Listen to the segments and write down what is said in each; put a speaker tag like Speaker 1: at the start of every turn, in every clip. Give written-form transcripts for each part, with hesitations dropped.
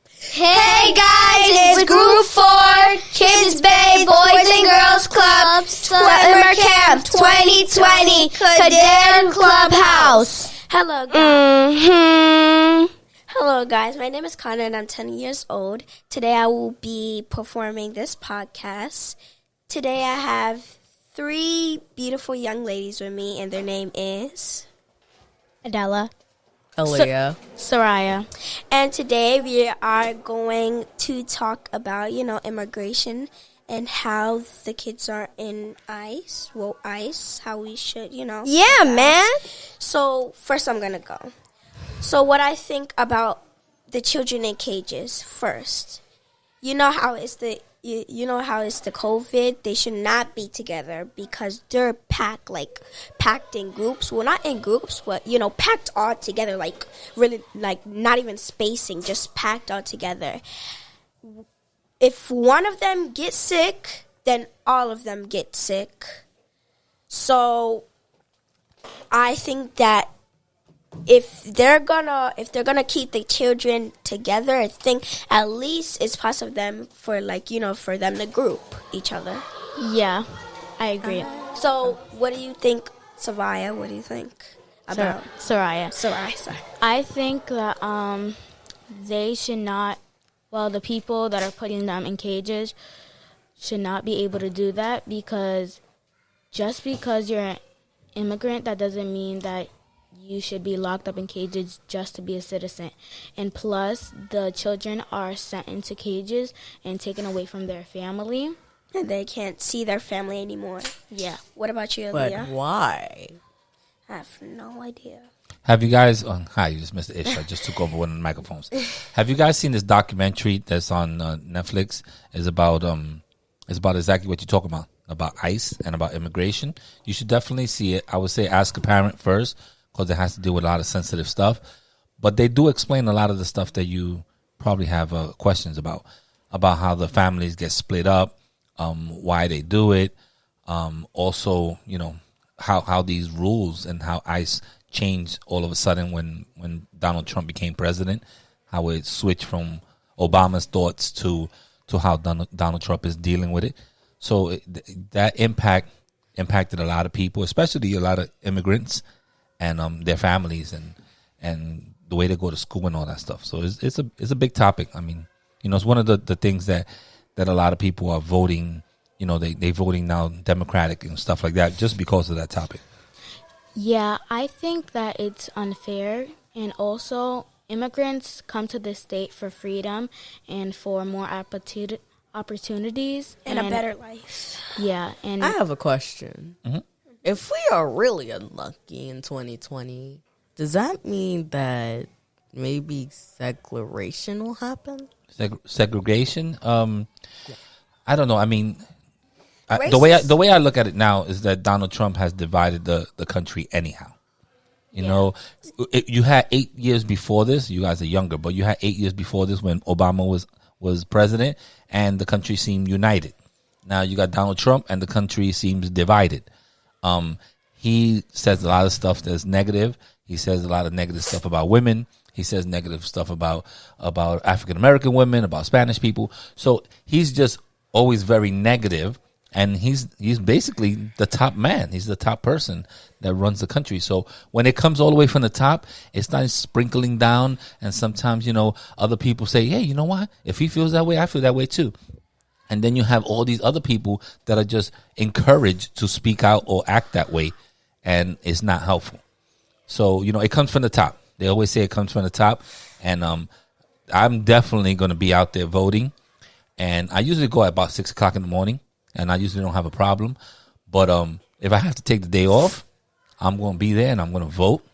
Speaker 1: Hey guys, it's Group 4, Kids Bay Boys and Girls Club, Summer Camp 2020, Cadet Clubhouse.
Speaker 2: Hello guys. Hello guys, my name is Connor and I'm 10 years old. Today I will be performing this podcast. Today I have 3 beautiful young ladies with me and their name is
Speaker 3: Adela,
Speaker 4: Aaliyah,
Speaker 3: Soraya.
Speaker 2: And today we are going to talk about, immigration and how the kids are in ICE. Well, ICE, how we should,
Speaker 1: Yeah, man.
Speaker 2: So, first I'm going to go. So, what I think about the children in cages first. You know how it's the COVID. They should not be together because they're packed in groups. Well, not in groups, but packed all together. Really, not even spacing, just packed all together. If one of them gets sick, then all of them get sick. So, I think that if they're gonna keep the children together, I think at least it's possible for them to group each other.
Speaker 3: Yeah, I agree.
Speaker 2: So what do you think, Savaya? What do you think about
Speaker 3: Soraya?
Speaker 2: Sorry.
Speaker 3: I think that they should not. Well, the people that are putting them in cages should not be able to do that because just because you're an immigrant, that doesn't mean that you should be locked up in cages just to be a citizen. And plus, the children are sent into cages and taken away from their family.
Speaker 2: And they can't see their family anymore.
Speaker 3: Yeah.
Speaker 2: What about you,
Speaker 4: but
Speaker 2: Aaliyah?
Speaker 4: why?
Speaker 2: I have no idea.
Speaker 5: Have you guys? Hi, you just missed the Ish. I just took over one of the microphones. Have you guys seen this documentary that's on Netflix? It's about exactly what you're talking about ICE and about immigration. You should definitely see it. I would say ask a parent first, because it has to do with a lot of sensitive stuff. But they do explain a lot of the stuff that you probably have questions about how the families get split up, why they do it, also, how these rules and how ICE changed all of a sudden when Donald Trump became president, how it switched from Obama's thoughts to how Donald Trump is dealing with it. So that impacted a lot of people, especially a lot of immigrants, and their families and the way they go to school and all that stuff. So it's a big topic. I mean, it's one of the things that a lot of people are voting. They voting now Democratic and stuff like that just because of that topic.
Speaker 3: Yeah, I think that it's unfair. And also, immigrants come to this state for freedom and for more opportunities.
Speaker 2: And a better life.
Speaker 3: Yeah. And
Speaker 4: I have a question.
Speaker 5: Mm-hmm.
Speaker 4: If we are really unlucky in 2020, does that mean that maybe segregation will happen?
Speaker 5: Segregation? I don't know. I mean, the way I look at it now is that Donald Trump has divided the country anyhow. You had 8 years before this. You guys are younger, but you had 8 years before this when Obama was president, and the country seemed united. Now you got Donald Trump, and the country seems divided. He says a lot of stuff that's negative. He says a lot of negative stuff about women. He says negative stuff about African American women, about Spanish people. So he's just always very negative, and he's basically the top man. He's the top person that runs the country. So when it comes all the way from the top, it starts sprinkling down, and sometimes other people say, "Hey, you know what? If he feels that way, I feel that way too." And then you have all these other people that are just encouraged to speak out or act that way, and it's not helpful. So, it comes from the top. They always say it comes from the top, and I'm definitely going to be out there voting. And I usually go at about 6 o'clock in the morning, and I usually don't have a problem. But if I have to take the day off, I'm going to be there, and I'm going to vote,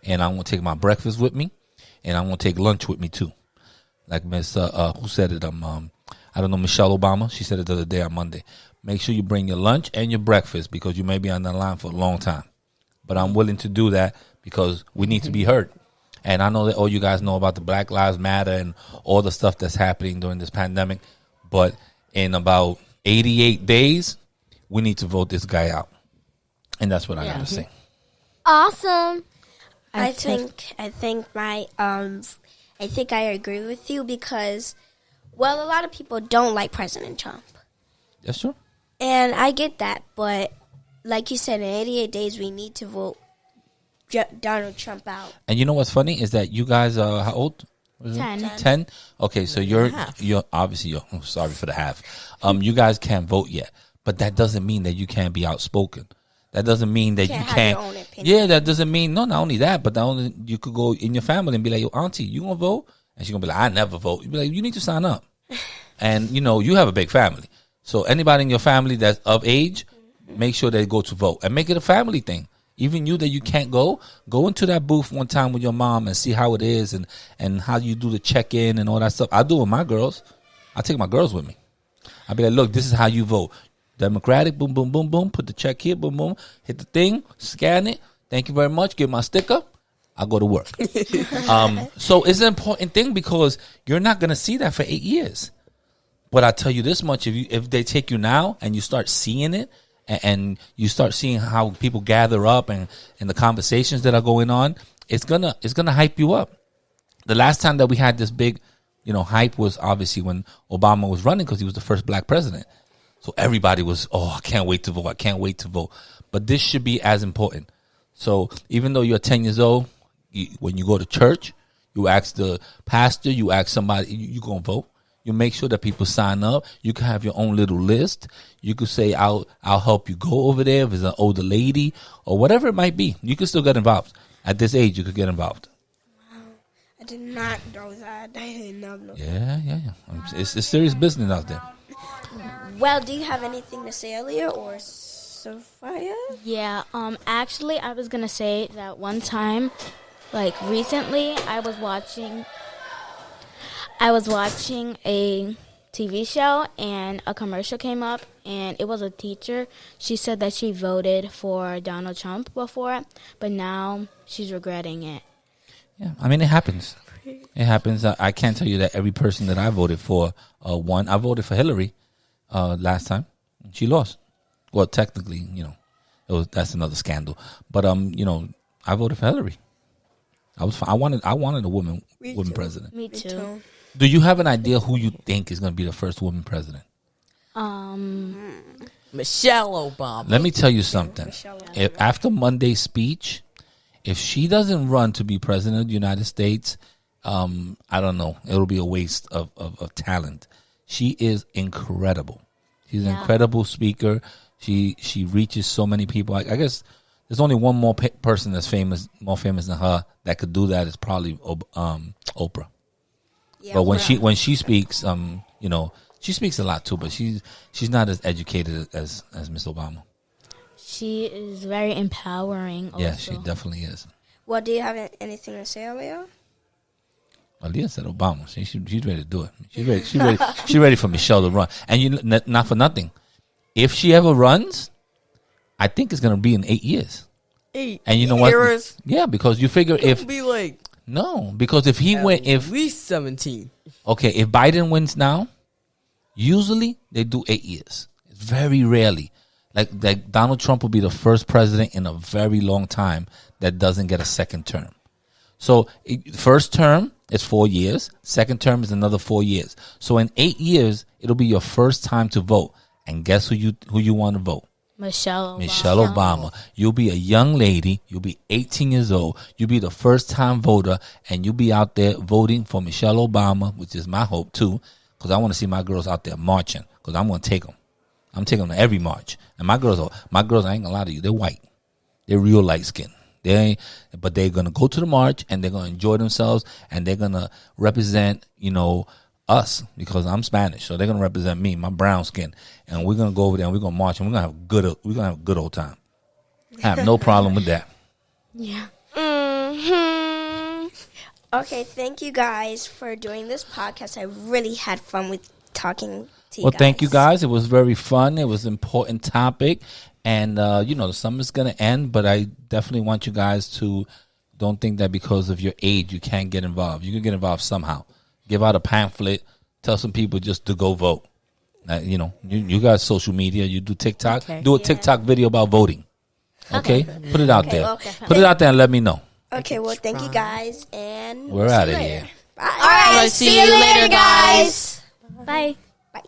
Speaker 5: and I'm going to take my breakfast with me, and I'm going to take lunch with me too. Like Miss, who said it? I don't know, Michelle Obama. She said it the other day on Monday. Make sure you bring your lunch and your breakfast because you may be on the line for a long time. But I'm willing to do that because we need to be heard. And I know that all you guys know about the Black Lives Matter and all the stuff that's happening during this pandemic. But in about 88 days, we need to vote this guy out. And that's what I got to say.
Speaker 1: Awesome.
Speaker 2: I think my I think I agree with you because, well, a lot of people don't like President Trump.
Speaker 5: That's true.
Speaker 2: And I get that, but like you said, in 88 days, we need to vote Donald Trump out.
Speaker 5: And you know what's funny is that you guys are how old?
Speaker 3: 10.
Speaker 5: 10? Okay, so you're obviously I'm sorry for the half. You guys can't vote yet, but that doesn't mean that you can't be outspoken. That doesn't mean that you
Speaker 2: Have
Speaker 5: can't.
Speaker 2: your own opinion.
Speaker 5: Yeah, that doesn't mean not only that, but you could go in your family and be like, "Yo, auntie, you gonna vote?" And she's gonna be like, "I never vote." You be like, "You need to sign up." And you have a big family, so anybody in your family that's of age, make sure they go to vote and make it a family thing. Even you that you can't go into that booth one time with your mom and see how it is and how you do the check-in and all that stuff. I do it with my girls. I take my girls with me. I be like, look, this is how you vote. Democratic, boom, boom, boom, boom. Put the check here, boom, boom. Hit the thing, scan it. Thank you very much. Give my sticker. I go to work. So it's an important thing because you're not going to see that for 8 years. But I tell you this much, if they take you now and you start seeing it, and you start seeing how people gather up and the conversations that are going on, it's gonna hype you up. The last time that we had this big, hype was obviously when Obama was running because he was the first black president. So everybody was, I can't wait to vote. I can't wait to vote. But this should be as important. So even though you're 10 years old, when you go to church, you ask the pastor, you ask somebody, you gonna vote. You make sure that people sign up. You can have your own little list. You could say, I'll help you go over there if it's an older lady or whatever it might be. You can still get involved. At this age, you could get involved.
Speaker 2: Wow. I did not know that. I did not know.
Speaker 5: Yeah. It's serious business out there.
Speaker 2: Well, do you have anything to say earlier or Sophia?
Speaker 3: Yeah, actually, I was going to say that one time, like recently, I was watching a TV show and a commercial came up and it was a teacher. She said that she voted for Donald Trump before, but now she's regretting it.
Speaker 5: Yeah, I mean, it happens. It happens. I can't tell you that every person that I voted for won. I voted for Hillary last time. She lost. Well, technically, that's another scandal. But I voted for Hillary. I wanted a woman president.
Speaker 3: Me too.
Speaker 5: Do you have an idea who you think is going to be the first woman president?
Speaker 4: Michelle Obama.
Speaker 5: Let me tell you something. If after Monday's speech, if she doesn't run to be president of the United States, I don't know. It'll be a waste of talent. She is incredible. She's an incredible speaker. She reaches so many people. I guess there's only one more person that's more famous than her that could do that. It's probably Oprah. Yeah, but when she speaks, she speaks a lot too. But she's not as educated as Miss Obama.
Speaker 3: She is very empowering. Also.
Speaker 5: Yeah, she definitely is.
Speaker 2: Well, do you have anything to say, Leo?
Speaker 5: Leah said Obama. She's ready to do it. She's ready for Michelle to run. And not for nothing. If she ever runs, I think it's going to be in 8 years.
Speaker 4: 8
Speaker 5: and you know
Speaker 4: years?
Speaker 5: What? Yeah, because you figure because if he went,
Speaker 4: at least 17.
Speaker 5: Okay, if Biden wins now, usually they do 8 years. It's very rarely. Like Donald Trump will be the first president in a very long time that doesn't get a second term. So first term is 4 years. Second term is another 4 years. So in 8 years, it'll be your first time to vote. And guess who you want to vote?
Speaker 3: Michelle
Speaker 5: Obama. You'll be a young lady. You'll be 18 years old. You'll be the first time voter, and you'll be out there voting for Michelle Obama, which is my hope too, because I want to see my girls out there marching. Because I'm going to take them. I'm taking them to every march. And my girls, I ain't gonna lie to you, they're white. They're real light skinned. But they're gonna go to the march and they're gonna enjoy themselves and they're gonna represent, us, because I'm Spanish, so they're gonna represent me, my brown skin, and we're gonna go over there and we're gonna march and we're gonna have a good old time. I have no problem with that.
Speaker 3: Yeah.
Speaker 2: Mm-hmm. Okay, thank you guys for doing this podcast. I really had fun with talking to you guys.
Speaker 5: Thank you guys. It was very fun. It was an important topic, and the summer's gonna end, but I definitely want you guys to don't think that because of your age you can't get involved. You can get involved somehow. Give out a pamphlet. Tell some people just to go vote. You got social media. You do TikTok. Okay. Do a TikTok video about voting. Okay? Put it out there. Okay. Put it out there and let me know.
Speaker 2: Okay, well, thank you guys. And
Speaker 5: we're out of here.
Speaker 2: Bye.
Speaker 1: All right,
Speaker 4: See you later, guys.
Speaker 3: Bye.
Speaker 2: Bye.